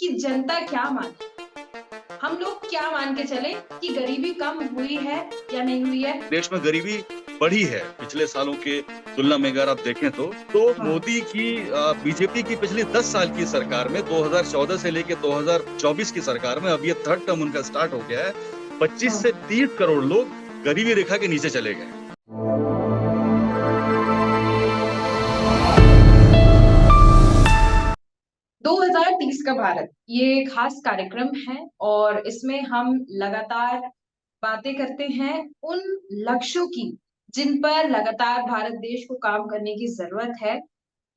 कि जनता क्या माने। हम लोग क्या मान के चले कि गरीबी कम हुई है या नहीं हुई है। देश में गरीबी बढ़ी है पिछले सालों के तुलना में अगर आप देखें तो हाँ, मोदी की बीजेपी की पिछली 10 साल की सरकार में 2014 से लेके 2024 की सरकार में अब ये थर्ड टर्म उनका स्टार्ट हो गया है। 25 से हाँ। 30 करोड़ लोग गरीबी रेखा के नीचे चले गए। 2030 का भारत ये खास कार्यक्रम है और इसमें हम लगातार बातें करते हैं उन लक्ष्यों की जिन पर लगातार भारत देश को काम करने की जरूरत है।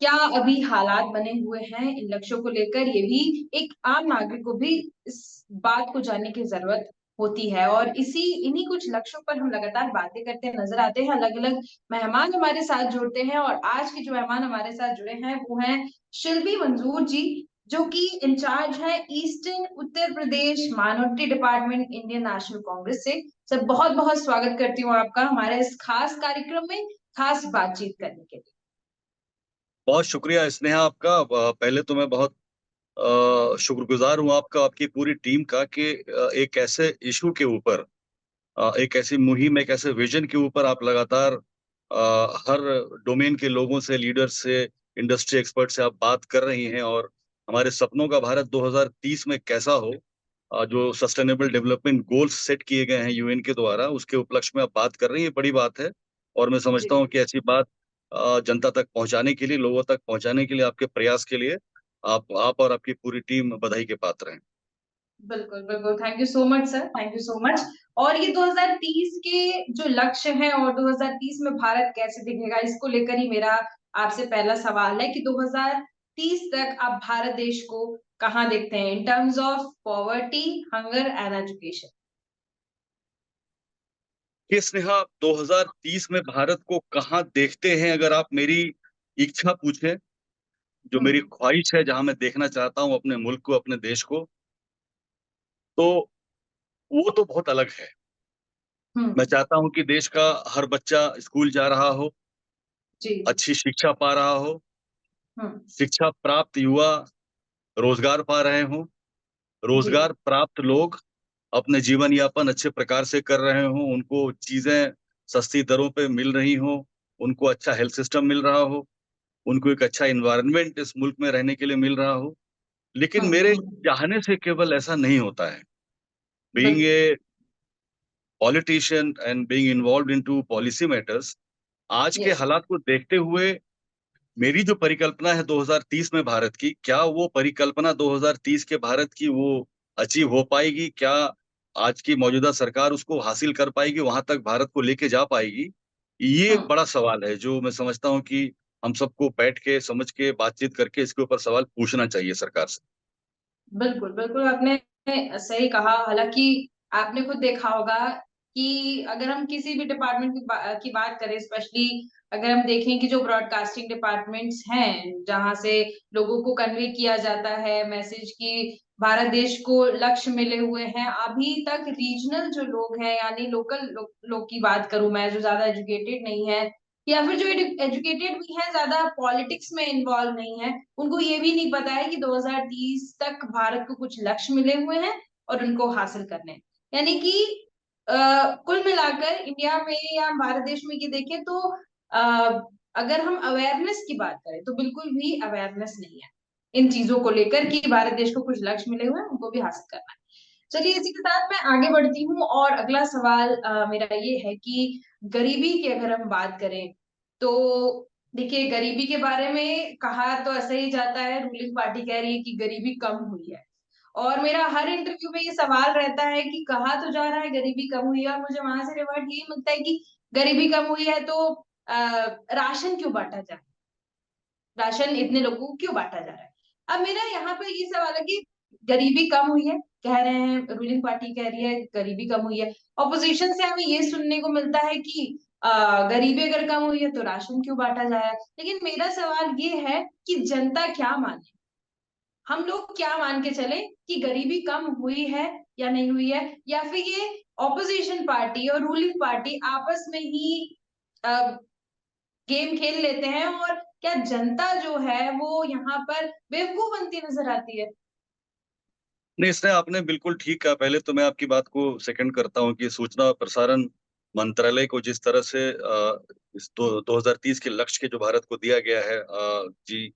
क्या अभी हालात बने हुए हैं इन लक्ष्यों को लेकर, ये भी एक आम नागरिक को भी इस बात को जानने की जरूरत होती है। और इन्हीं कुछ लक्ष्यों पर हम लगातार बातें करते नजर आते हैं। अलग अलग मेहमान हमारे साथ जुड़ते हैं और आज के जो मेहमान हमारे साथ जुड़े हैं वो हैं शिल्पी मंजूर जी, जो कि इंचार्ज है eastern Uttar Pradesh minority department Indian National Congress से। सर, बहुत बहुत स्वागत करती हूँ आपका हमारे इस खास कार्यक्रम में, खास बातचीत करने के लिए। बहुत शुक्रिया स्नेहा आपका। पहले तो मैं बहुत शुक्रगुजार हूँ आपका, आपकी पूरी टीम का कि एक ऐसे इशू के ऊपर, एक ऐसी मुहिम, एक ऐसे विजन के ऊपर आप लगातार हर डोमेन के लोगों से, लीडर से, इंडस्ट्री एक्सपर्ट से आप बात कर रही हैं और हमारे सपनों का भारत 2030 में कैसा हो, जो सस्टेनेबल डेवलपमेंट गोल्स सेट किए गए हैं यूएन के द्वारा, उसके उपलक्ष्य में आप बात कर रही हैं, बड़ी बात है। और मैं समझता जी, हूँ कि ऐसी बात जनता तक पहुँचाने के लिए, लोगों तक पहुँचाने के लिए आपके प्रयास के लिए आप और आपकी पूरी टीम बधाई के पात्र हैं। बिल्कुल, बिल्कुल। Thank you so much sir, thank you so much. और ये 2030 के जो लक्ष्य हैं और 2030 में भारत कैसे दिखेगा, इसको लेकर ही मेरा आपसे पहला सवाल है कि 2030 तक आप भारत देश को कहाँ देखते हैं in terms of poverty, hunger and education? ये स्नेहा, 2030 में भारत को कहाँ देखते हैं, अगर आप मेरी इच्छा पूछें, जो हुँ, मेरी ख्वाहिश है, जहाँ मैं देखना चाहता हूँ अपने मुल्क को, अपने देश को, तो वो तो बहुत अलग है। हुँ, मैं चाहता हूँ कि देश का हर बच्चा स्कूल जा रहा हो, जी, जी। अच्छी शिक्षा पा रहा हो, हुँ, शिक्षा प्राप्त युवा रोजगार पा रहे हों, जी। रोजगार प्राप्त लोग अपने जीवन यापन अच्छे प्रकार से कर रहे हों, उनको चीज़ें सस्ती दरों पे मिल रही हों, उनको अच्छा हेल्थ सिस्टम मिल रहा हो, उनको एक अच्छा एनवायरनमेंट इस मुल्क में रहने के लिए मिल रहा हो। लेकिन हुँ, मेरे हुँ, चाहने से केवल ऐसा नहीं होता है। बीइंग बिल्कुल। A politician and being involved into policy matters, आज के यस। हालात को देखते हुए मेरी जो परिकल्पना है 2030 में भारत की, क्या वो परिकल्पना 2030 के भारत की वो अचीव हो पाएगी? क्या आज की मौजूदा सरकार उसको हासिल कर पाएगी, वहाँ तक भारत को लेके जा पाएगी? ये हुँ। एक बड़ा सवाल है, जो मैं समझता हूँ कि हम सबको बैठ के, समझ के, बातचीत करके इसके ऊपर सवाल पूछना चाहिए सरकार से। बिल्कुल, बिल्कुल आपने सही कहा। हालाँकि आपने खुद देखा होगा कि अगर हम किसी भी डिपार्टमेंट की बात करें, स्पेशली अगर हम देखें कि जो ब्रॉडकास्टिंग डिपार्टमेंट्स हैं, जहाँ से लोगों को कन्वे किया जाता है मैसेज कि भारत देश को लक्ष्य मिले हुए हैं, अभी तक रीजनल जो लोग हैं यानी लोकल लोग की बात करूँ मैं, जो ज़्यादा एजुकेटेड नहीं है या फिर जो एजुकेटेड भी हैं, ज़्यादा पॉलिटिक्स में इन्वॉल्व नहीं है, उनको ये भी नहीं पता है कि 2030 तक भारत को कुछ लक्ष्य मिले हुए हैं और उनको हासिल करने हैं। यानी कि कुल मिलाकर इंडिया में या भारत देश में ये देखें तो अगर हम अवेयरनेस की बात करें तो बिल्कुल भी अवेयरनेस नहीं है इन चीजों को लेकर कि भारत देश को कुछ लक्ष्य मिले हुए हैं, उनको भी हासिल करना है। चलिए, इसी के साथ मैं आगे बढ़ती हूँ और अगला सवाल मेरा ये है कि गरीबी की अगर हम बात करें, तो देखिए गरीबी के बारे में कहा तो ऐसा ही जाता है, रूलिंग पार्टी कह रही है कि गरीबी कम हुई है। और मेरा हर इंटरव्यू में ये सवाल रहता है कि कहा तो जा रहा है गरीबी कम हुई है और मुझे वहां से रिवर्ट यही मिलता है कि गरीबी कम हुई है तो राशन क्यों बांटा जा रहा है, राशन इतने लोगों को क्यों बांटा जा रहा है। अब मेरा यहाँ पे ये सवाल है कि गरीबी कम हुई है, कह रहे हैं रूलिंग पार्टी कह रही है गरीबी कम हुई है, ऑपोजिशन से हमें ये सुनने को मिलता है कि गरीबी अगर कम हुई है तो राशन क्यों बांटा जा रहा है। लेकिन मेरा सवाल ये है कि जनता क्या माने, हम लोग क्या मान के चले कि गरीबी कम हुई है या नहीं हुई है, या फिर ये ऑपोजिशन पार्टी और रूलिंग पार्टी आपस में ही गेम खेल लेते हैं और क्या जनता जो है वो यहाँ पर बेवकूफ बनती नजर आती है? नहीं, इसने आपने बिल्कुल ठीक कहा। पहले तो मैं आपकी बात को सेकंड करता हूँ कि सूचना और प्रसारण मंत्रालय को जिस तरह से इस 2030 के लक्ष्य के जो भारत को दिया गया है, जी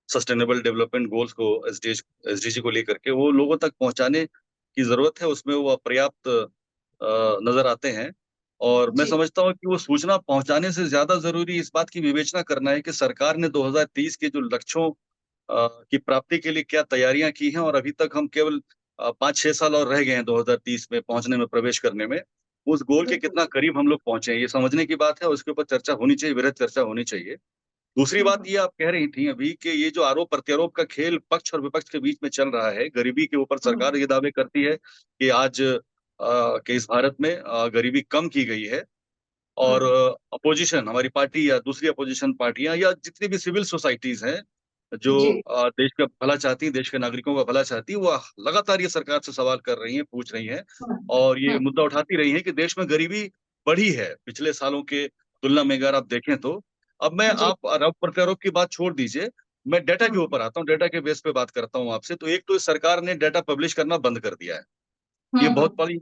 सस्टेनेबल डेवलपमेंट गोल्स को, एसडीजी को लेकर के वो लोगों तक पहुंचाने की जरूरत है, उसमें वो अपर्याप्त नजर आते हैं। और मैं जी। समझता हूँ कि वो सूचना पहुंचाने से ज्यादा जरूरी इस बात की विवेचना करना है कि सरकार ने 2030 के जो लक्ष्यों की प्राप्ति के लिए क्या तैयारियां की हैं, और अभी तक हम केवल 5-6 साल और रह गए हैं 2030 में पहुंचने में, प्रवेश करने में। उस गोल के बिल्कुल। कितना करीब हम लोग पहुंचे हैं, ये समझने की बात है, और उसके ऊपर चर्चा होनी चाहिए, वृहद चर्चा होनी चाहिए। दूसरी बात हम्म। ये आप कह रही थी अभी कि ये जो आरोप प्रत्यारोप का खेल पक्ष और विपक्ष के बीच में चल रहा है, गरीबी के ऊपर सरकार हम्म। ये दावे करती है कि आज के इस भारत में गरीबी कम की गई है। और हम्म। अपोजिशन, हमारी पार्टी या दूसरी अपोजिशन पार्टियां या जितनी भी सिविल सोसाइटीज हैं जो जी। देश का भला चाहती हैं, देश के नागरिकों का भला चाहती हैं, वो लगातार ये सरकार से सवाल कर रही हैं, पूछ रही हैं, हम्म। और ये हम्म। मुद्दा उठाती रही हैं कि देश में गरीबी बढ़ी है पिछले सालों के तुलना में, अगर आप देखें तो। अब मैं, जी। आप आरोप प्रत्यारोप की बात छोड़ दीजिए, मैं डेटा के हम्म। ऊपर आता हूँ, डेटा के बेस पे बात करता हूँ आपसे। तो एक तो इस सरकार ने डेटा पब्लिश करना बंद कर दिया है। ये बहुत हम्म। बड़ी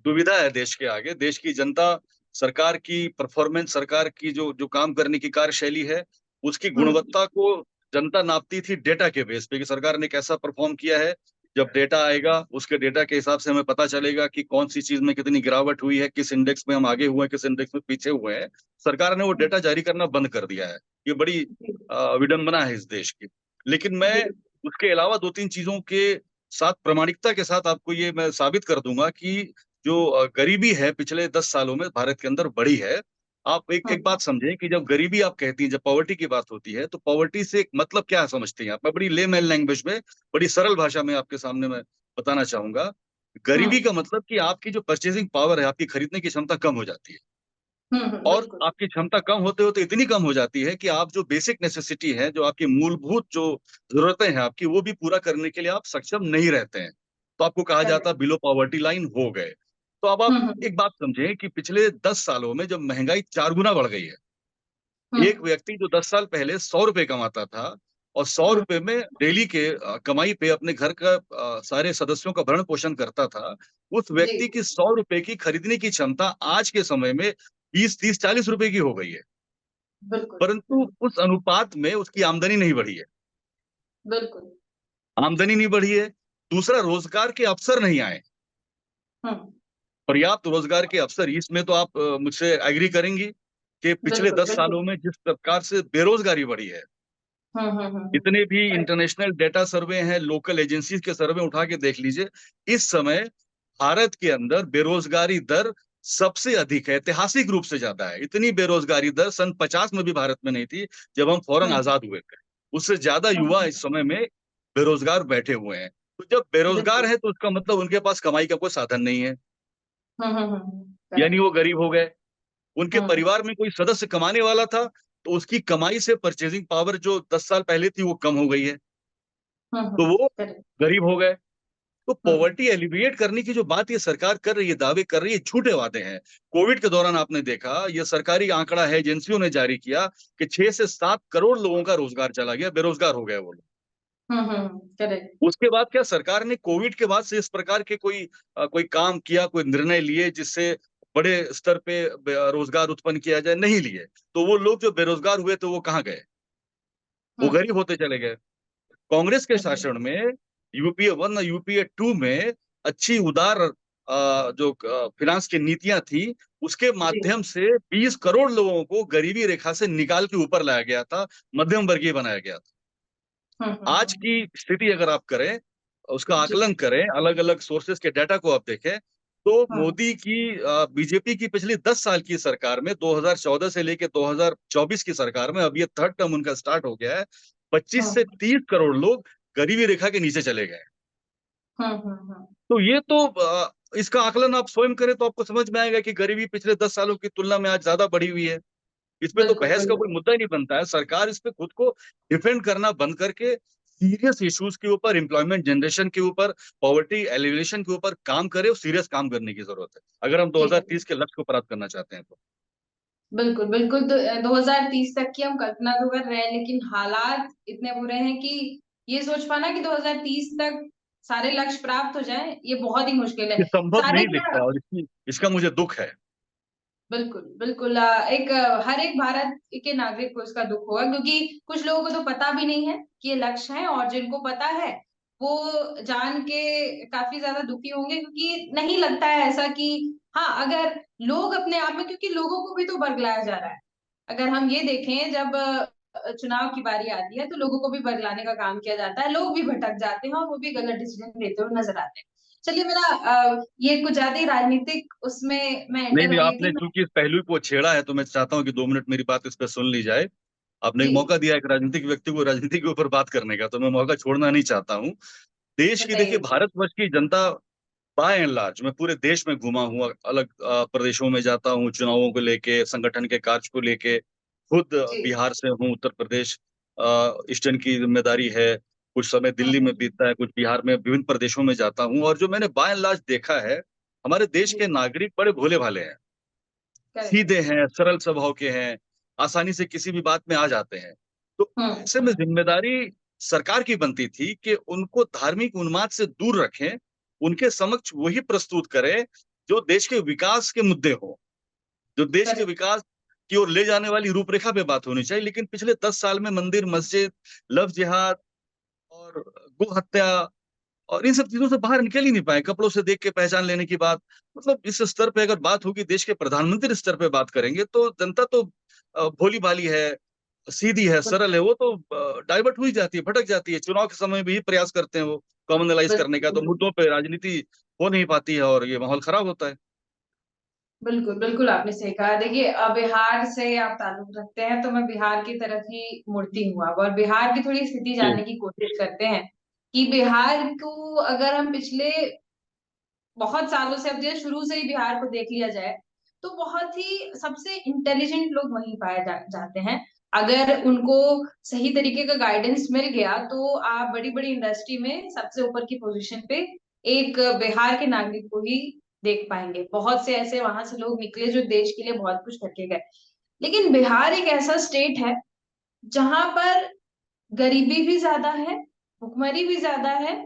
दुविधा है देश के आगे। देश की जनता सरकार की परफॉर्मेंस, सरकार की जो जो काम करने की कार्यशैली है, उसकी हम्म। गुणवत्ता को जनता नापती थी डेटा के बेस पे कि सरकार ने कैसा परफॉर्म किया है। जब डेटा आएगा, उसके डेटा के हिसाब से हमें पता चलेगा कि कौन सी चीज में कितनी गिरावट हुई है, किस इंडेक्स में हम आगे हुए हैं, किस इंडेक्स में पीछे हुए हैं। सरकार ने वो हम्म। डेटा जारी करना बंद कर दिया है। ये बड़ी जी। विडंबना है इस देश की। लेकिन मैं जी। उसके अलावा दो तीन चीजों के साथ, प्रामाणिकता के साथ आपको ये मैं साबित कर दूंगा कि जो गरीबी है पिछले 10 सालों में भारत के अंदर बढ़ी है। आप एक एक हम्म। बात समझें कि जब गरीबी आप कहती हैं, जब पॉवर्टी की बात होती है, तो पॉवर्टी से एक मतलब क्या समझती हैं आप? मैं बड़ी लेमैन लैंग्वेज में, बड़ी सरल भाषा में आपके सामने मैं बताना चाहूंगा। गरीबी हम्म। का मतलब कि आपकी जो परचेजिंग पावर है, आपकी खरीदने की क्षमता कम हो जाती है। और बिल्कुल। आपकी क्षमता कम होते होते इतनी कम हो जाती है कि आप जो बेसिक नेसेसिटी है, जो आपकी मूलभूत जो जरूरतें हैं आपकी, वो भी पूरा करने के लिए आप सक्षम नहीं रहते हैं। तो आपको कहा जाता करेक्ट। है बिलो पॉवर्टी लाइन हो गए। तो अब आप हम्म। एक बात समझें कि पिछले 10 सालों में जब महंगाई 4 गुना बढ़ गई है, एक हम्म। व्यक्ति जो 10 साल पहले 100 रुपए कमाता था, और सौ हम्म। रुपए में डेली के कमाई पे अपने घर का सारे सदस्यों का भरण पोषण करता था, उस जी। व्यक्ति की 100 रुपए की खरीदने की क्षमता आज के समय में 20, 30, 40 रुपए की हो गई है। बिल्कुल। परंतु उस अनुपात में उसकी आमदनी नहीं बढ़ी है। बिल्कुल। आमदनी नहीं बढ़ी है। दूसरा, रोजगार के अवसर नहीं आए। हम्म। पर्याप्त रोजगार के अवसर, इसमें तो आप मुझसे एग्री करेंगी कि पिछले बिल्कुल। 10 सालों बिल्कुल। में जिस प्रकार से बेरोजगारी बढ़ी है, जितने भी करेक्ट। इंटरनेशनल डेटा सर्वे हैं, लोकल एजेंसीज के सर्वे उठा के देख लीजिए, इस समय भारत के अंदर बेरोजगारी दर सबसे अधिक है, ऐतिहासिक रूप से ज्यादा है। इतनी बेरोजगारी दर सन 50 में भी भारत में नहीं थी, जब हम फौरन हम्म। आजाद हुए थे। उससे ज्यादा युवा हम्म। इस समय में बेरोजगार बैठे हुए हैं। तो जब बेरोजगार बिल्कुल। है तो उसका मतलब उनके पास कमाई का कोई साधन नहीं है, यानी करेक्ट। वो गरीब हो गए। उनके हम्म। परिवार में कोई सदस्य कमाने वाला था, तो उसकी कमाई से परचेजिंग पावर जो 10 साल पहले थी वो कम हो गई है, तो वो करेक्ट। गरीब हो गए। तो हम्म। पॉवर्टी एलिविएट करने की जो बात ये सरकार कर रही है, दावे कर रही है, झूठे वादे हैं। कोविड के दौरान आपने देखा, ये सरकारी आंकड़ा है, एजेंसियों ने जारी किया कि 6 से 7 करोड़ लोगों का रोजगार चला गया, बेरोजगार हो गए वो लोग। करेक्ट। उसके बाद क्या सरकार ने कोविड के बाद से इस प्रकार के कोई काम किया, कोई निर्णय लिए जिससे बड़े स्तर पे रोजगार उत्पन्न किया जाए? नहीं लिए। तो वो लोग जो बेरोजगार हुए थे वो कहाँ गए? वो हम्म। गरीब होते चले गए। कांग्रेस के हम्म। शासन में यूपीए 1 और यूपीए 2 में अच्छी उदार जो फिनांस की नीतियां थी, उसके जी। माध्यम से 20 करोड़ लोगों को गरीबी रेखा से निकाल के ऊपर लाया गया था, मध्यम वर्गीय बनाया गया था। आज की स्थिति अगर आप करें, उसका जी। आकलन करें, अलग अलग सोर्सेस के डाटा को आप देखें, तो हम्म। मोदी की, बीजेपी की पिछली 10 साल की सरकार में, 2014 से लेके 2024 की सरकार में, अब ये थर्ड टर्म उनका स्टार्ट हो गया है, 25 से हम्म। 30 करोड़ लोग गरीबी रेखा के नीचे चले गए। हम्म। तो ये तो इसका आकलन आप स्वयं करें तो आपको समझ में आएगा कि गरीबी पिछले 10 सालों की तुलना में आज ज्यादा बढ़ी हुई है। इसमें तो बिल्कुल। बहस का कोई बिल्कुल। मुद्दा ही नहीं बनता है। सरकार इस पे खुद को डिफेंड करना बंद करके सीरियस इश्यूज के ऊपर, एम्प्लॉयमेंट जनरेशन के ऊपर, पॉवर्टी एलिमिनेशन के ऊपर काम करे, और सीरियस काम करने की जरूरत है अगर हम ठीक है। 2030 के लक्ष्य को प्राप्त करना चाहते हैं तो। बिल्कुल, बिल्कुल। 2030 तक की हम कल्पना तो कर रहे हैं, लेकिन हालात इतने बुरे हैं कि ये सोच पाना कि 2030 तक सारे लक्ष्य प्राप्त हो जाएं, ये बहुत ही मुश्किल है। ये संभव सारे नहीं क्या, दिखता, और इसका मुझे दुख है। बिल्कुल बिल्कुल, हर एक भारत के नागरिक को इसका दुख होगा, क्योंकि कुछ लोगों को तो पता भी नहीं है कि ये लक्ष्य है, और जिनको पता है वो जान के काफी ज्यादा दुखी होंगे, क्योंकि नहीं लगता है ऐसा कि हाँ, अगर लोग अपने आप में, क्योंकि लोगों को भी तो बरगलाया जा रहा है। अगर हम ये देखें, जब चुनाव की बारी आती है तो लोगों को भी बरगलाने का काम किया जाता है, लोग भी भटक जाते हैं और वो भी गलत डिसीजन लेते हुए नजर आते हैं। चलिए, मेरा ये कुछ ज्यादा ही राजनीतिक उसमें मैं नहीं एंटर नहीं, हो गई आपने थी मैं। चूंकि इस पहलू को छेड़ा है तो मैं चाहता हूं कि 2 मिनट मेरी बात इस पर सुन ली जाए। आपने एक जी, मौका दिया एक राजनीतिक व्यक्ति को राजनीति के ऊपर बात करने का, तो मैं मौका छोड़ना नहीं चाहता हूं। देश की, देखिए, बताइए। भारतवर्ष की जनता बाय एंड लार्ज, मैं पूरे देश में घुमा हूँ, अलग प्रदेशों में जाता हूँ, चुनावों को लेके, संगठन के कार्य को लेके। खुद जी। बिहार से हूँ, उत्तर प्रदेश ईस्टर्न की जिम्मेदारी है। कुछ समय दिल्ली में हम्म। बीतता है, कुछ बिहार में, विभिन्न प्रदेशों में जाता हूँ, और जो मैंने बाय एंड लार्ज देखा है, हमारे देश जी। के नागरिक बड़े भोले भाले हैं, करेक्ट। सीधे हैं, सरल स्वभाव के हैं, आसानी से किसी भी बात में आ जाते हैं। तो ऐसे में हम्म। जिम्मेदारी सरकार की बनती थी कि उनको धार्मिक उन्माद से दूर रखें, उनके समक्ष वही प्रस्तुत करें जो देश के विकास के मुद्दे हो, जो देश के करेक्ट। विकास की ओर ले जाने वाली रूपरेखा पे बात होनी चाहिए। लेकिन पिछले 10 साल में मंदिर, मस्जिद, लव जिहाद और गो हत्या और इन सब चीजों से बाहर निकल ही नहीं पाए। कपड़ों से देख के पहचान लेने की बात, मतलब इस स्तर पे अगर बात होगी, देश के प्रधानमंत्री स्तर पे बात करेंगे, तो जनता तो भोली भाली है, सीधी है, सरल है, वो तो डाइवर्ट हुई जाती है, भटक जाती है। चुनाव के समय भी प्रयास करते हैं वो कॉमनलाइज करने का, तो बिल्कुल मुद्दों पे राजनीति हो नहीं पाती है और ये माहौल खराब होता है। बिल्कुल बिल्कुल, आपने सही कहा। देखिए, बिहार से आप ताल्लुक रखते हैं, तो मैं बिहार की तरफ ही मुड़ती हूँ अब, और बिहार की थोड़ी स्थिति जी जानने की कोशिश करते हैं कि बिहार को अगर हम पिछले बहुत सालों से, अब जो शुरू से ही बिहार को देख लिया जाए, तो बहुत ही सबसे इंटेलिजेंट लोग वहीं पाए जाते हैं। अगर उनको सही तरीके का गाइडेंस मिल गया, तो आप बड़ी बड़ी इंडस्ट्री में सबसे ऊपर की पोजीशन पे एक बिहार के नागरिक को ही देख पाएंगे। बहुत से ऐसे वहां से लोग निकले जो देश के लिए बहुत कुछ करके गए। लेकिन बिहार एक ऐसा स्टेट है जहां पर गरीबी भी ज्यादा है, भुखमरी भी ज्यादा है,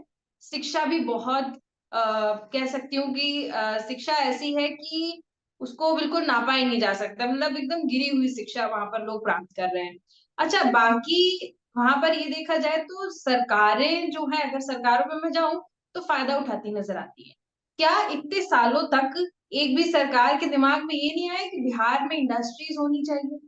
शिक्षा भी बहुत कह सकती हूँ कि शिक्षा ऐसी है कि उसको बिल्कुल नापा ही नहीं जा सकता, मतलब एकदम गिरी हुई शिक्षा वहां पर लोग प्राप्त कर रहे हैं। अच्छा, बाकी वहां पर ये देखा जाए तो सरकारें जो है, अगर सरकारों पे मैं जाऊं तो फायदा उठाती नजर आती है। क्या इतने सालों तक एक भी सरकार के दिमाग में ये नहीं आया कि बिहार में इंडस्ट्रीज होनी चाहिए?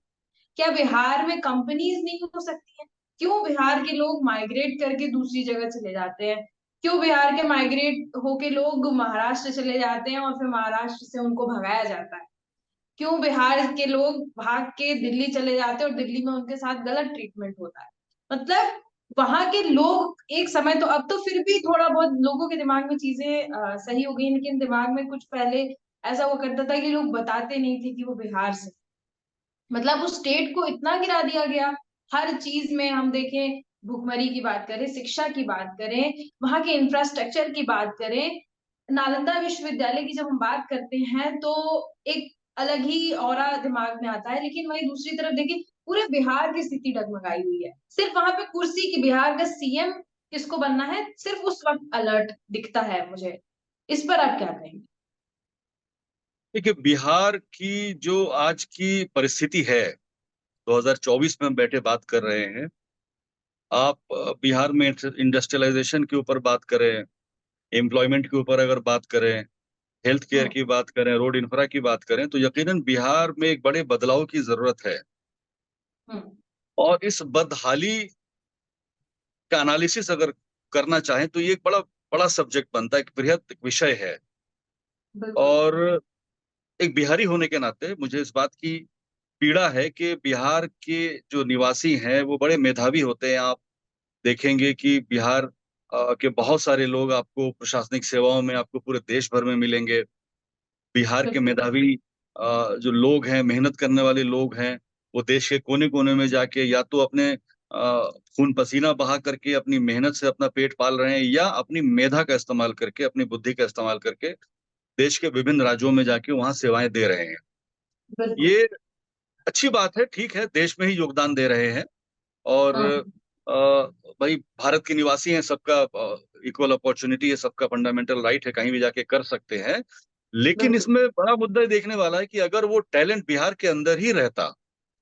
क्या बिहार में कंपनीज नहीं हो सकती है? क्यों बिहार के लोग माइग्रेट करके दूसरी जगह चले जाते हैं? क्यों बिहार के माइग्रेट होके लोग महाराष्ट्र चले जाते हैं और फिर महाराष्ट्र से उनको भगाया जाता है? क्यों बिहार के लोग भाग के दिल्ली चले जाते हैं और दिल्ली में उनके साथ गलत ट्रीटमेंट होता है? मतलब वहां के लोग एक समय तो, अब तो फिर भी थोड़ा बहुत लोगों के दिमाग में चीजें सही हो गई, लेकिन दिमाग में कुछ पहले ऐसा हुआ करता था कि लोग बताते नहीं थे कि वो बिहार से, मतलब उस स्टेट को इतना गिरा दिया गया। हर चीज में हम देखें, भुखमरी की बात करें, शिक्षा की बात करें, वहां के इंफ्रास्ट्रक्चर की बात करें, नालंदा विश्वविद्यालय की जब हम बात करते हैं तो एक अलग ही ऑरा दिमाग में आता है। लेकिन वही दूसरी तरफ देखिए, पूरे बिहार की स्थिति डगमगाई हुई है। सिर्फ वहां पे कुर्सी की, बिहार का सीएम किसको बनना है, सिर्फ उस वक्त अलर्ट दिखता है मुझे। इस पर आप क्या कहेंगे? देखिए, बिहार की जो आज की परिस्थिति है, 2024 में हम बैठे बात कर रहे हैं। आप बिहार में इंडस्ट्रियलाइजेशन के ऊपर बात करें, एम्प्लॉयमेंट के ऊपर अगर बात करें, हेल्थ केयर हम्म। की बात करें, रोड इंफ्रा की बात करें, तो यकीनन बिहार में एक बड़े बदलाव की जरूरत है। हम्म। और इस बदहाली का एनालिसिस अगर करना चाहें तो ये एक बड़ा बड़ा सब्जेक्ट बनता है, एक बृहद विषय है। बिल्कुल। और एक बिहारी होने के नाते मुझे इस बात की पीड़ा है कि बिहार के जो निवासी हैं वो बड़े मेधावी होते हैं। आप देखेंगे कि बिहार के बहुत सारे लोग आपको प्रशासनिक सेवाओं में, आपको पूरे देश भर में मिलेंगे। बिहार के बिल्कुल। मेधावी जो लोग हैं, मेहनत करने वाले लोग हैं, वो देश के कोने कोने में जाके या तो अपने खून पसीना बहा करके अपनी मेहनत से अपना पेट पाल रहे हैं, या अपनी मेधा का इस्तेमाल करके, अपनी बुद्धि का इस्तेमाल करके देश के विभिन्न राज्यों में जाके वहां सेवाएं दे रहे हैं। बिल्कुल। ये अच्छी बात है, ठीक है, देश में ही योगदान दे रहे हैं। और हम्म। भाई भारत के निवासी हैं, सबका इक्वल अपॉर्चुनिटी है, सबका फंडामेंटल राइट है, कहीं भी जाके कर सकते हैं। लेकिन बिल्कुल। इसमें बड़ा मुद्दा ये देखने वाला है कि अगर वो टैलेंट बिहार के अंदर ही रहता,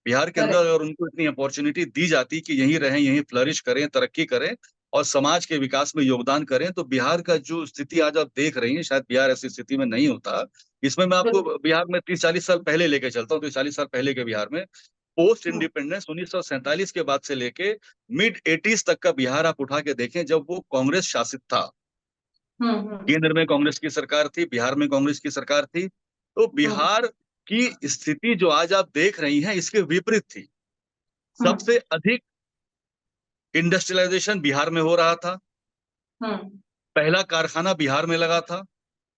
बिहार के अंदर करेक्ट। अगर उनको इतनी अपॉर्चुनिटी दी जाती कि यहीं रहें, यहीं फ्लरिश करें, तरक्की करें और समाज के विकास में योगदान करें, तो बिहार का जो स्थिति आज आप देख रही हैं, शायद बिहार ऐसी स्थिति में नहीं होता। इसमें मैं आपको बिल्कुल। बिहार में 30-40 साल पहले लेके चलता हूँ। 30-40 साल पहले के बिहार में पोस्ट हम्म इंडिपेंडेंस 1947 के बाद से लेके मिड 80s तक का बिहार आप उठा के देखें, जब वो कांग्रेस शासित था। हम्म। केंद्र में कांग्रेस की सरकार थी, बिहार में कांग्रेस की सरकार थी। तो हम्म बिहार की स्थिति जो आज आप देख रही हैं, इसके विपरीत थी। हम्म सबसे अधिक इंडस्ट्रियलाइजेशन बिहार में हो रहा था। हम्म पहला कारखाना बिहार में लगा था,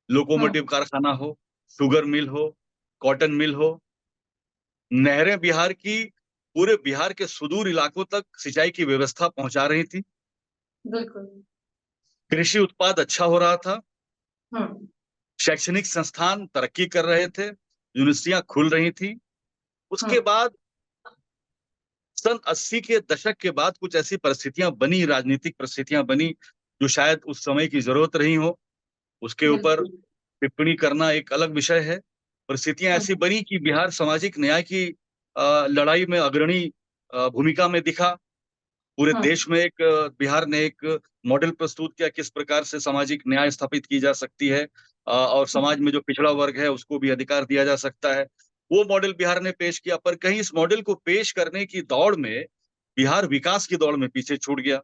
लोकोमोटिव हम्म। कारखाना हो, शुगर मिल हो, कॉटन मिल हो। नहरें बिहार की पूरे बिहार के सुदूर इलाकों तक सिंचाई की व्यवस्था पहुंचा रही थी। बिल्कुल। कृषि उत्पाद अच्छा हो रहा था। हम्म शैक्षणिक संस्थान तरक्की कर रहे थे, यूनिवर्सिटियां खुल रही थी। उसके हम्म। बाद सन 80 के दशक के बाद कुछ ऐसी परिस्थितियां बनी, राजनीतिक परिस्थितियां बनी, जो शायद उस समय की जरूरत रही हो। उसके ऊपर बिल्कुल। टिप्पणी करना एक अलग विषय है। परिस्थितियां ऐसी हम्म बनी कि बिहार सामाजिक न्याय की लड़ाई में अग्रणी भूमिका में दिखा। पूरे हम्म देश में बिहार ने एक मॉडल प्रस्तुत किया, किस प्रकार से सामाजिक न्याय स्थापित की जा सकती है, और समाज में जो पिछड़ा वर्ग है उसको भी अधिकार दिया जा सकता है। वो मॉडल बिहार ने पेश किया, पर कहीं इस मॉडल को पेश करने की दौड़ में बिहार विकास की दौड़ में पीछे छूट गया।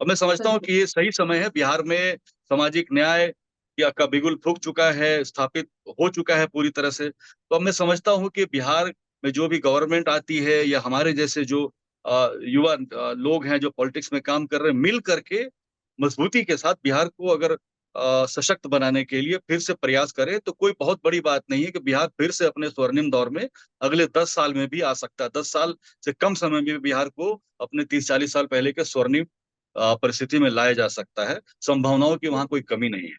और मैं समझता हूँ बिल्कुल। कि ये सही समय है। बिहार में सामाजिक न्याय या का बिगुल फूक चुका है, स्थापित हो चुका है पूरी तरह से। तो अब मैं समझता हूँ कि बिहार में जो भी गवर्नमेंट आती है या हमारे जैसे जो युवा लोग हैं जो पॉलिटिक्स में काम कर रहे हैं, मिल करके मजबूती के साथ बिहार को अगर सशक्त बनाने के लिए फिर से प्रयास करें, तो कोई बहुत बड़ी बात नहीं है कि बिहार फिर से अपने स्वर्णिम दौर में अगले 10 साल में भी आ सकता है। 10 साल से कम समय में भी बिहार को अपने 30-40 साल पहले के स्वर्णिम परिस्थिति में लाया जा सकता है। संभावनाओं की वहां कोई कमी नहीं है।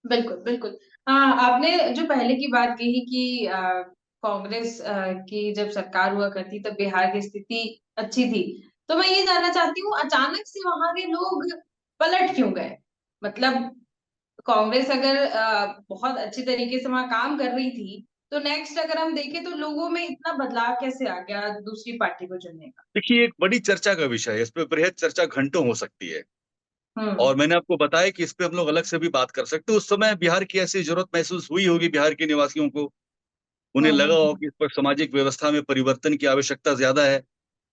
बिल्कुल, बिल्कुल। आपने जो पहले की बात कही कि कांग्रेस की जब सरकार हुआ करती तब बिहार की स्थिति अच्छी थी। तो मैं ये जानना चाहती हूँ अचानक से वहाँ के लोग पलट क्यों गए? मतलब कांग्रेस अगर बहुत अच्छी तरीके से वहाँ काम कर रही थी, तो नेक्स्ट अगर हम देखें तो लोगों में इतना बदलाव कैसे आ गया दूसरी पार्टी को चुनने का? देखिए, एक बड़ी चर्चा का विषय है, इस पे बृहद चर्चा घंटों हो सकती है। हुँ, और मैंने आपको बताया कि इस पे हम लोग अलग से भी बात कर सकते हैं। उस समय बिहार की ऐसी जरूरत महसूस हुई होगी बिहार के निवासियों को। हुँ, उन्हें लगा हुँ, हो कि इस पर सामाजिक व्यवस्था में परिवर्तन की आवश्यकता ज्यादा है।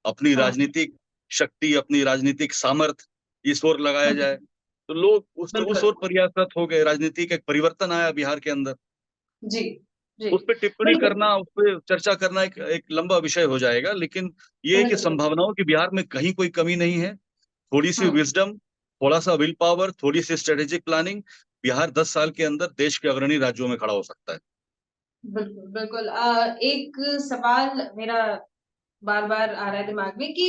अपनी हुँ, राजनीतिक शक्ति, अपनी राजनीतिक सामर्थ्य इस ओर लगाया हुँ, जाए। तो लोग उस बिल्कुल। ओर प्रयासरत हो गए। राजनीतिक एक परिवर्तन आया बिहार के अंदर। जी, जी। उस पे टिप्पणी बिल्कुल, करना, उस पे चर्चा करना एक लंबा विषय हो जाएगा। लेकिन ये है कि बिल्कुल। संभावनाओं की बिहार में कहीं कोई कमी नहीं है। थोड़ी सी हुँ। विजडम, थोड़ा सा विल पावर, थोड़ी सी स्ट्रेटेजिक प्लानिंग, बिहार 10 साल के अंदर देश के अग्रणी राज्यों में खड़ा हो सकता है। बिल्कुल, बिल्कुल। एक सवाल मेरा बार-बार आ रहा है दिमाग में कि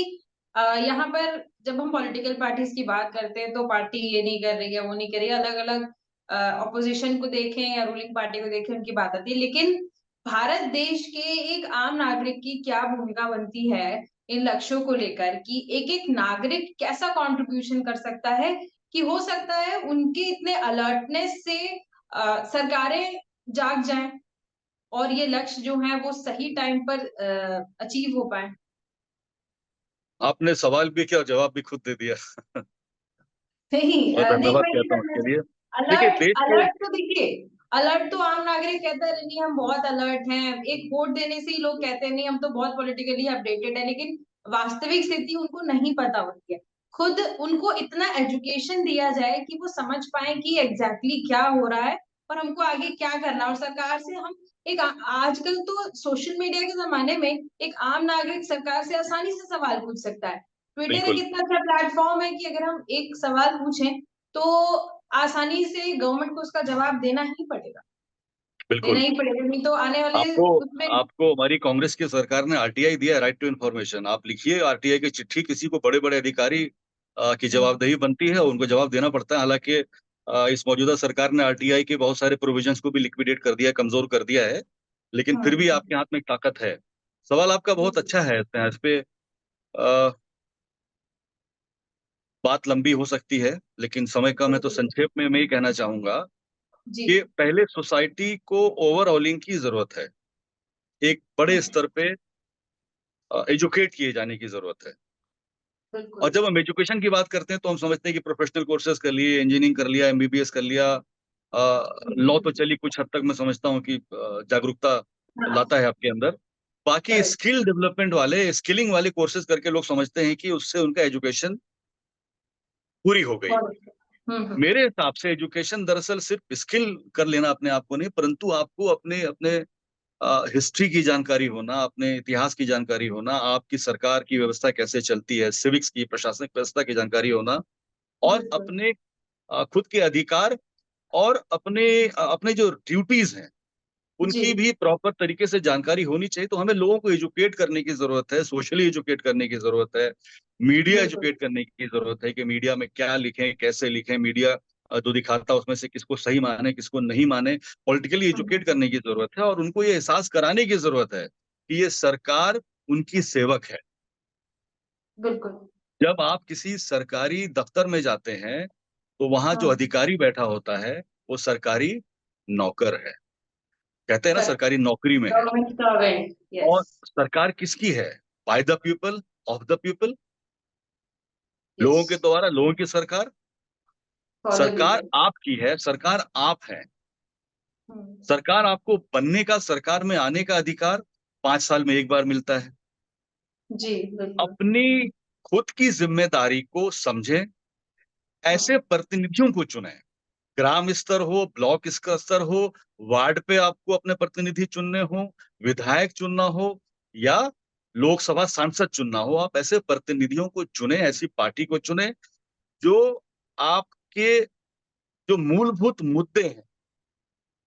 यहाँ पर जब हम पॉलिटिकल पार्टीज़ की बात करते हैं, तो पार्टी ये नहीं कर रही है, वो नहीं कर रही है, अलग-अलग ऑपोज़िशन को देखें या रूलिंग पार्टी को देखें, उनकी बात आती है। लेकिन भारत देश के एक आम नागरिक की क्या भूमिका बनती है इन लक्ष्यों को लेकर कि एक-एक नागरिक कैसा कॉन्ट्रिब्यूशन कर सकता है कि हो सकता है उनके इतने अलर्टनेस से सरकारें जाग जाएँ और ये लक्ष्य जो हैं वो सही टाइम पर अचीव हो पाएँ। आपने सवाल भी किया और जवाब भी खुद दे दिया। मैं नहीं धन्यवाद मैं ये कहता हूँ जानना इसके लिए। चाह देखिए, अलर्ट देश के अलर्ट तो देखिए, अलर्ट तो आम नागरिक कहता है नहीं हम बहुत अलर्ट हैं, एक वोट देने से ही लोग कहते हैं नहीं हम तो बहुत पॉलिटिकली अपडेटेड है, लेकिन वास्तविक स्थिति उनको नहीं पता होती है। खुद उनको इतना एजुकेशन दिया जाए कि वो समझ पाएँ कि एग्ज़ैक्टली क्या हो रहा है और हमको आगे क्या करना है और सरकार से हम एक आजकल तो सोशल मीडिया के ज़माने में एक आम नागरिक सरकार से आसानी से सवाल पूछ सकता है। ट्विटर एक बिल्कुल, इतना अच्छा प्लेटफ़ॉर्म है कि अगर हम एक सवाल पूछें, तो आसानी से गवर्नमेंट को उसका जवाब देना बिल्कुल। ही पड़ेगा, नहीं तो आने वाले आपको उसमें आपको हमारी कांग्रेस की सरकार ने आरटीआई दिया है, राइट टू इन्फॉर्मेशन। आप लिखिए आरटीआई की चिट्ठी, किसी को बड़े-बड़े अधिकारी की हुँ, जवाबदेही बनती है, उनको जवाब देना पड़ता है। हालाँकि इस मौजूदा सरकार ने आरटीआई के बहुत सारे प्रोविजंस को भी लिक्विडेट कर दिया है, कमज़ोर कर दिया है। लेकिन हुँ, फिर भी हुँ, आपके हाथ में एक ताकत है। सवाल आपका बहुत बिल्कुल। अच्छा है। इस पे बात लंबी हो सकती है, लेकिन समय कम है तो बिल्कुल। संक्षेप में मैं ये कहना चाहूंगा जी। कि पहले सोसाइटी को ओवरऑलिंग की जरूरत है। एक बड़े हम्म, स्तर पे एजुकेट किए जाने की जरूरत है। और बिल्कुल। जब हम एजुकेशन की बात करते हैं तो हम समझते हैं कि प्रोफेशनल कोर्सेज कर लिए, इंजीनियरिंग कर लिया, एमबीबीएस कर लिया, लॉ तो चली कुछ हद तक मैं समझता हूँ कि जागरूकता हाँ। लाता है आपके अंदर। बाकी करेक्ट। स्किल डेवलपमेंट वाले, स्किलिंग वाले कोर्सेज करके लोग समझते हैं कि उससे उनका एजुकेशन पूरी हो गई। बहुत अच्छा। मेरे हिसाब से एजुकेशन दरअसल सिर्फ स्किल कर लेना अपने आप को नहीं, परंतु आपको अपने अपने हिस्ट्री की जानकारी होना, अपने इतिहास की जानकारी होना, आपकी सरकार की व्यवस्था कैसे चलती है, सिविक्स की, प्रशासनिक व्यवस्था की जानकारी होना, और बिल्कुल। अपने खुद के अधिकार और अपने जो ड्यूटीज हैं जी। उनकी भी प्रॉपर तरीके से जानकारी होनी चाहिए। तो हमें लोगों को एजुकेट करने की जरूरत है, सोशली एजुकेट करने की जरूरत है, मीडिया बिल्कुल। एजुकेट करने की जरूरत है कि मीडिया में क्या लिखें, कैसे लिखें, मीडिया जो दिखाता है उसमें से किसको सही माने, किसको नहीं माने, पॉलिटिकली एजुकेट हम्म, करने की जरूरत है, और उनको ये एहसास कराने की जरूरत है कि ये सरकार उनकी सेवक है। बिल्कुल। जब आप किसी सरकारी दफ्तर में जाते हैं तो वहां जो हाँ। अधिकारी बैठा होता है वो सरकारी नौकर है। कहते हैं ना, करेक्ट। सरकारी नौकरी में है। गवर्नमेंट सर्वेंट, और यस। सरकार किसकी है? By the people, of the people, yes. लोगों के द्वारा, लोगों की सरकार। फॉर द सरकार पीपल। आपकी है, सरकार आप है। हम्म। सरकार आपको बनने का, सरकार में आने का अधिकार 5 साल में एक बार मिलता है। जी। बिल्कुल। अपनी खुद की जिम्मेदारी को समझें, हाँ। ऐसे प्रतिनिधियों को चुनें। ग्राम स्तर हो, ब्लॉक का स्तर हो, वार्ड पे आपको अपने प्रतिनिधि चुनने हो, विधायक चुनना हो, या लोकसभा सांसद चुनना हो, आप ऐसे प्रतिनिधियों को चुने, ऐसी पार्टी को चुने जो आपके जो मूलभूत मुद्दे हैं,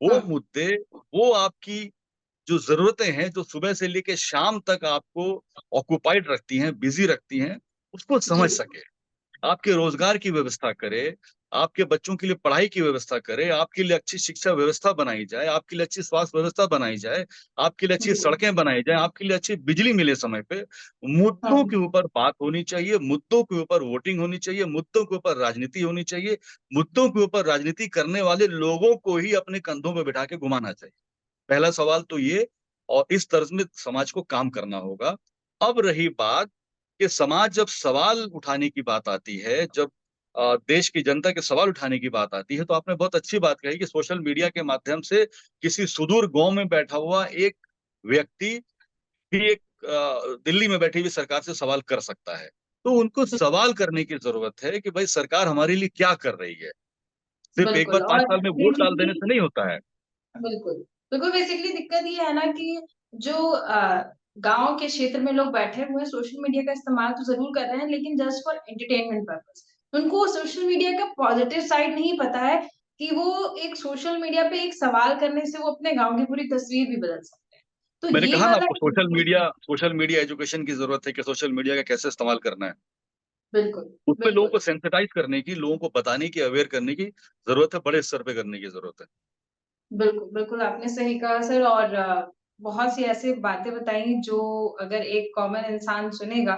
वो हम्म। मुद्दे, वो आपकी जो जरूरतें हैं जो सुबह से लेकर शाम तक आपको ऑक्युपाइड रखती हैं, बिजी रखती हैं, उसको जी। समझ सके, आपके रोजगार की व्यवस्था करे, आपके बच्चों के लिए पढ़ाई की व्यवस्था करे, आपके लिए अच्छी शिक्षा व्यवस्था बनाई जाए, आपके लिए अच्छी स्वास्थ्य व्यवस्था बनाई जाए, आपके लिए अच्छी जी। सड़कें बनाई जाए, आपके लिए अच्छी बिजली मिले समय पे। मुद्दों हाँ। के ऊपर बात होनी चाहिए, मुद्दों के ऊपर वोटिंग होनी चाहिए, मुद्दों के ऊपर राजनीति होनी चाहिए, मुद्दों के ऊपर राजनीति करने वाले लोगों को ही अपने कंधों पे बिठा के घुमाना चाहिए। पहला सवाल तो ये, और इस तर्ज में समाज को काम करना होगा। अब रही बात कि समाज जब सवाल उठाने की बात आती है, जब देश की जनता के सवाल उठाने की बात आती है, तो आपने बहुत अच्छी बात कही कि सोशल मीडिया के माध्यम से किसी सुदूर गांव में बैठा हुआ एक व्यक्ति भी एक दिल्ली में बैठी हुई सरकार से सवाल कर सकता है। तो उनको सवाल करने की जरूरत है कि भाई सरकार हमारे लिए क्या कर रही है। सिर्फ एक बार बिल्कुल। पांच और साल में वोट डाल देने बेसिकली, से नहीं होता है। बिल्कुल, बिल्कुल बेसिकली दिक्कत ये है ना कि जो गाँव के क्षेत्र में लोग बैठे हुए हैं, सोशल मीडिया का इस्तेमाल तो ज़रूर कर रहे हैं, लेकिन जस्ट फॉर एंटरटेनमेंट पर्पज़। उनको सोशल मीडिया का पॉजिटिव साइड नहीं पता है कि वो एक सोशल मीडिया पे एक सवाल करने से वो अपने गाँव की पूरी तस्वीर भी बदल सकते हैं। तो मैंने ये कहा ना वाला आपको, सोशल मीडिया एजुकेशन की जरूरत है कि सोशल मीडिया का कैसे इस्तेमाल करना है। बिल्कुल, उसपे लोगों बिल्कुल। को सेंसिटाइज करने की, लोगों को बताने की, अवेयर करने की जरूरत है, बड़े स्तर पे करने की जरूरत है। बिल्कुल, बिल्कुल आपने सही कहा सर। और बहुत सी ऐसी बातें बताई जो अगर एक कॉमन इंसान सुनेगा,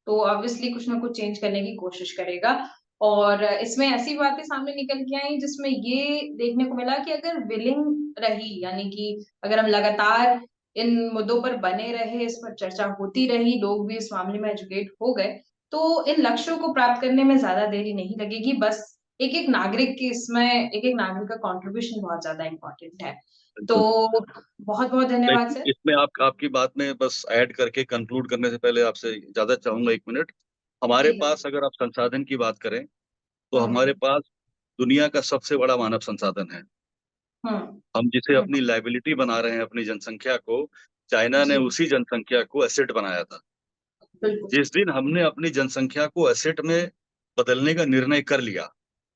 तो ऑब्वियसली कुछ ना कुछ चेंज करने की कोशिश करेगा। और इसमें ऐसी बातें सामने निकल के आई जिसमें ये देखने को मिला कि अगर विलिंग रही, यानी कि अगर हम लगातार इन मुद्दों पर बने रहे, इस पर चर्चा होती रही, लोग भी इस मामले में एजुकेट हो गए, तो इन लक्ष्यों को प्राप्त करने में ज़्यादा देरी नहीं लगेगी। बस एक-एक नागरिक की इसमें एक-एक नागरिक का कंट्रीब्यूशन बहुत ज़्यादा इम्पोर्टेंट है। तो बिल्कुल। बहुत-बहुत धन्यवाद सर। इसमें आपकी बात में बस ऐड करके कंक्लूड करने से पहले आपसे इजाजत चाहूंगा, 1 मिनट। हमारे जी हाँ। पास अगर आप संसाधन की बात करें तो हुँ, हमारे पास दुनिया का सबसे बड़ा मानव संसाधन है। हुँ, हम जिसे हुँ, अपनी लाइबिलिटी बना रहे हैं, अपनी जनसंख्या को, चाइना ने जी, उसी जनसंख्या को एसेट बनाया था। बिल्कुल। जिस दिन हमने अपनी जनसंख्या को एसेट में बदलने का निर्णय कर लिया,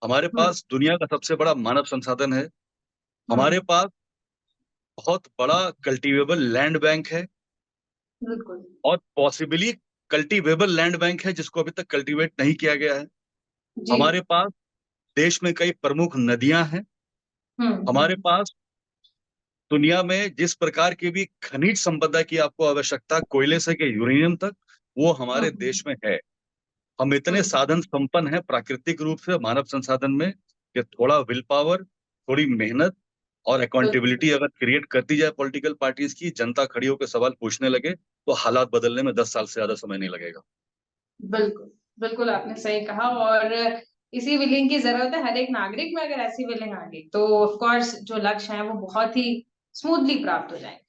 हमारे हुँ, पास दुनिया का सबसे बड़ा मानव संसाधन है। हुँ, हमारे पास बहुत बड़ा कल्टीवेबल लैंड बैंक है, बिल्कुल। और पॉसिबली कल्टीवेबल लैंड बैंक है जिसको अभी तक कल्टीवेट नहीं किया गया है। जी। हमारे पास देश में कई प्रमुख नदियां हैं। हुँ, हमारे हुँ, पास दुनिया में जिस प्रकार की भी खनिज संपदा की आपको आवश्यकता, कोयले से के यूरेनियम तक, वो हुँ, हमारे देश में है। हम इतने साधन संपन्न हैं प्राकृतिक रूप से मानव संसाधन में कि थोड़ा विल पावर, थोड़ी मेहनत और अकाउंटेबिलिटी अगर क्रिएट करती जाए पॉलिटिकल पार्टीज की, जनता खड़ी होकर सवाल पूछने लगे, तो हालात बदलने में 10 साल से ज्यादा समय नहीं लगेगा। बिल्कुल, बिल्कुल आपने सही कहा। और इसी विलिंग की ज़रूरत है हर एक नागरिक में। अगर ऐसी विलिंग आ गई तो ऑफ कोर्स जो लक्ष्य है वो बहुत ही स्मूथली प्राप्त हो जाएंगे।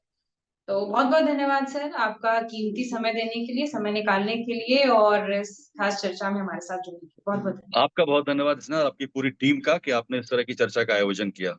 तो बहुत-बहुत धन्यवाद सर आपका कीमती समय देने के लिए, समय निकालने के लिए और इस खास चर्चा में हमारे साथ जुड़ने के लिए। बहुत-बहुत धन्यवाद। आपका बहुत धन्यवाद स्नेहा, आपकी पूरी टीम का कि आपने इस तरह की चर्चा का आयोजन किया।